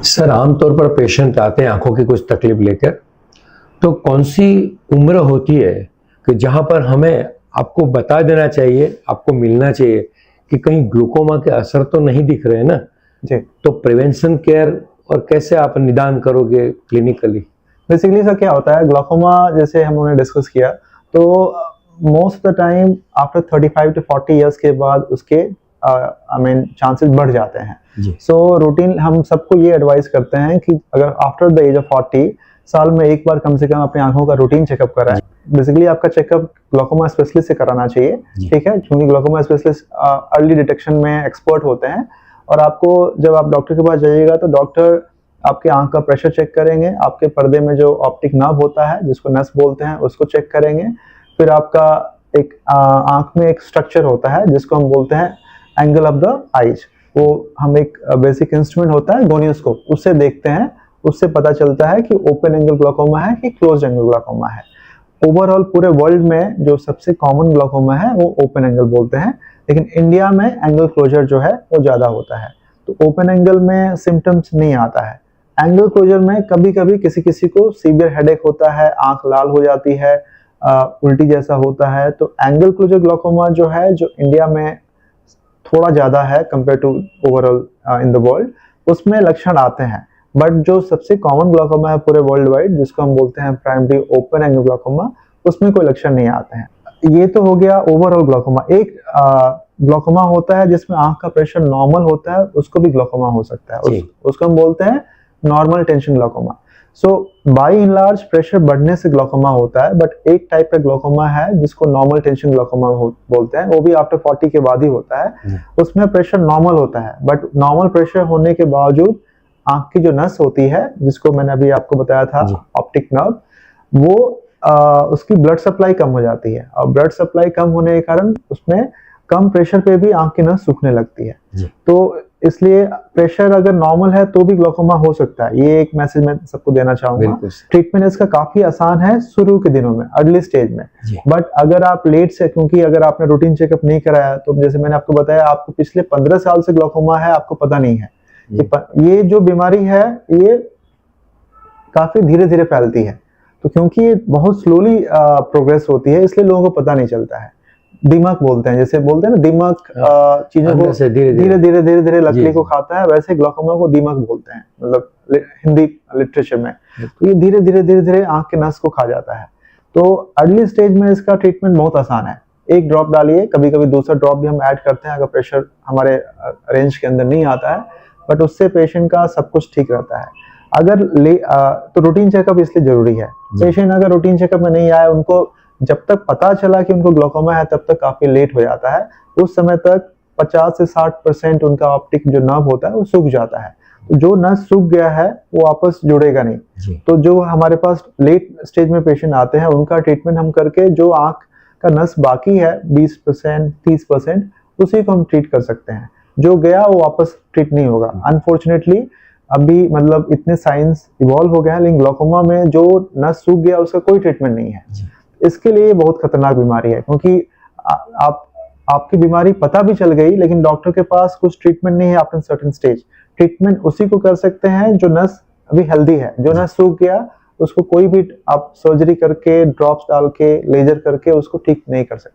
Sir, आमतौर पर patient आते हैं आंखों की कुछ तकलीफ लेकर, तो कौन सी उम्र होती है कि जहां पर हमें आपको बता देना चाहिए, आपको मिलना चाहिए कि कहीं ग्लूकोमा के असर तो नहीं दिख रहे हैं ना? जी। तो प्रिवेंशन केयर और कैसे आप निदान करोगे क्लिनिकली? बेसिकली सर क्या होता है, ग्लाकोमा जैसे हमने डिस्कस किया तो most of the time after 35 to 40 years के बाद उसके चांसेस बढ़ जाते हैं। सो रूटीन हम सबको ये एडवाइस करते हैं कि अगर आफ्टर द एज ऑफ 40 साल में एक बार कम से कम अपनी आंखों का रूटीन चेकअप कराएं। बेसिकली आपका चेकअप ग्लाकोमा स्पेशलिस्ट से कराना चाहिए, ठीक है, क्योंकि ग्लाकोमा स्पेशलिस्ट अर्ली डिटेक्शन में एक्सपर्ट होते हैं। और आपको जब आप डॉक्टर के पास जाइएगा तो डॉक्टर आपके आंख का प्रेशर चेक करेंगे, आपके पर्दे में जो ऑप्टिक नर्व होता है जिसको नस बोलते हैं उसको चेक करेंगे। फिर आपका एक आंख में एक स्ट्रक्चर होता है जिसको हम बोलते हैं एंगल ऑफ द आइज। वो हम एक बेसिक इंस्ट्रूमेंट होता है गोनियोस्कोप, उससे देखते हैं, उससे पता चलता है कि ओपन एंगल ग्लाकोमा है कि क्लोज एंगल ग्लाकोमा है। ओवरऑल पूरे वर्ल्ड में जो सबसे कॉमन ग्लाकोमा है वो ओपन एंगल बोलते हैं, लेकिन इंडिया में एंगल क्लोजर जो है वो ज्यादा होता है। तो ओपन एंगल में सिम्टम्स नहीं आता है। एंगल क्लोजर में कभी कभी किसी किसी को सीवियर हेडेक होता है, आंख लाल हो जाती है, उल्टी जैसा होता है। तो एंगल क्लोजर ग्लाकोमा जो है, जो इंडिया में थोड़ा ज्यादा है compare to overall in the world, उसमें लक्षण आते हैं। बट जो सबसे कॉमन ग्लाकोमा है पूरे वर्ल्ड वाइड, जिसको हम बोलते हैं प्राइमरी ओपन एंगल ग्लाकोमा, उसमें कोई लक्षण नहीं आते हैं। ये तो हो गया ओवरऑल ग्लाकोमा। एक ग्लाकोमा होता है जिसमें आंख का प्रेशर नॉर्मल होता है, उसको भी ग्लाकोमा हो सकता है। उसको हम बोलते हैं normal tension glaucoma. So by in large pressure बढ़ने से ग्लाकोमा होता है, बट एक टाइप का ग्लाकोमा है जिसको नॉर्मल टेंशन ग्लाकोमा बोलते हैं, वो भी आफ्टर 40 के बाद ही होता है। उसमें प्रेशर नॉर्मल होता है, बट नॉर्मल प्रेशर होने के बावजूद आंख की जो नस होती है, जिसको मैंने अभी आपको बताया था ऑप्टिक नर्व, वो उसकी ब्लड सप्लाई कम हो जाती है। और ब्लड सप्लाई कम होने के कारण उसमें कम प्रेशर पे भी आंख की नस सूखने लगती है। तो इसलिए प्रेशर अगर नॉर्मल है तो भी ग्लाकोमा हो सकता है। ये एक मैसेज मैं सबको देना चाहूंगा। ट्रीटमेंट इसका काफी आसान है शुरू के दिनों में, अर्ली स्टेज में। बट अगर आप लेट से, क्योंकि अगर आपने रूटीन चेकअप नहीं कराया, तो जैसे मैंने आपको बताया, आपको पिछले 15 साल से ग्लाकोमा है, आपको पता नहीं है। ये जो बीमारी है ये काफी धीरे धीरे फैलती है, तो क्योंकि ये बहुत स्लोली प्रोग्रेस होती है, इसलिए लोगों को पता नहीं चलता है। दिमाग बोलते हैं, जैसे बोलते हैं ना, दिमाग चीजों को धीरे धीरे लकड़ी को खाता है, वैसे ग्लाकोमा को दिमाग बोलते हैं, मतलब हिंदी लिटरेचर में। तो ये धीरे धीरे आंख के नस को खा जाता है। तो अर्ली स्टेज में इसका ट्रीटमेंट बहुत आसान है। एक ड्रॉप डालिए, कभी कभी दूसरा ड्रॉप भी हम ऐड करते हैं अगर प्रेशर हमारे रेंज के अंदर नहीं आता है, बट उससे पेशेंट का सब कुछ ठीक रहता है। अगर तो रूटीन चेकअप इसलिए जरूरी है। पेशेंट अगर रूटीन चेकअप में नहीं आए, उनको जब तक पता चला कि उनको ग्लाकोमा है तब तक काफी लेट हो जाता है। उस समय तक 50 से 60% उनका ऑप्टिक जो नर्व होता है वो सूख जाता है। तो जो नस सूख गया है वो वापस जुड़ेगा नहीं। तो जो हमारे पास लेट स्टेज में पेशेंट आते हैं, उनका ट्रीटमेंट हम करके जो आंख का नस बाकी है 20% 30%, उसी को हम ट्रीट कर सकते हैं। जो गया वो वापस ट्रीट नहीं होगा। अनफॉर्चुनेटली अभी मतलब इतने साइंस इवॉल्व हो गया है, लेकिन ग्लाकोमा में जो नस सूख गया उसका कोई ट्रीटमेंट नहीं है। इसके लिए बहुत खतरनाक बीमारी है, क्योंकि आपकी बीमारी पता भी चल गई, लेकिन डॉक्टर के पास कुछ ट्रीटमेंट नहीं है आफ्टर सर्टेन स्टेज। ट्रीटमेंट उसी को कर सकते हैं जो नस अभी हेल्दी है। जो नस सूख गया उसको कोई भी आप सर्जरी करके, ड्रॉप्स डाल के, लेजर करके उसको ठीक नहीं कर सकते।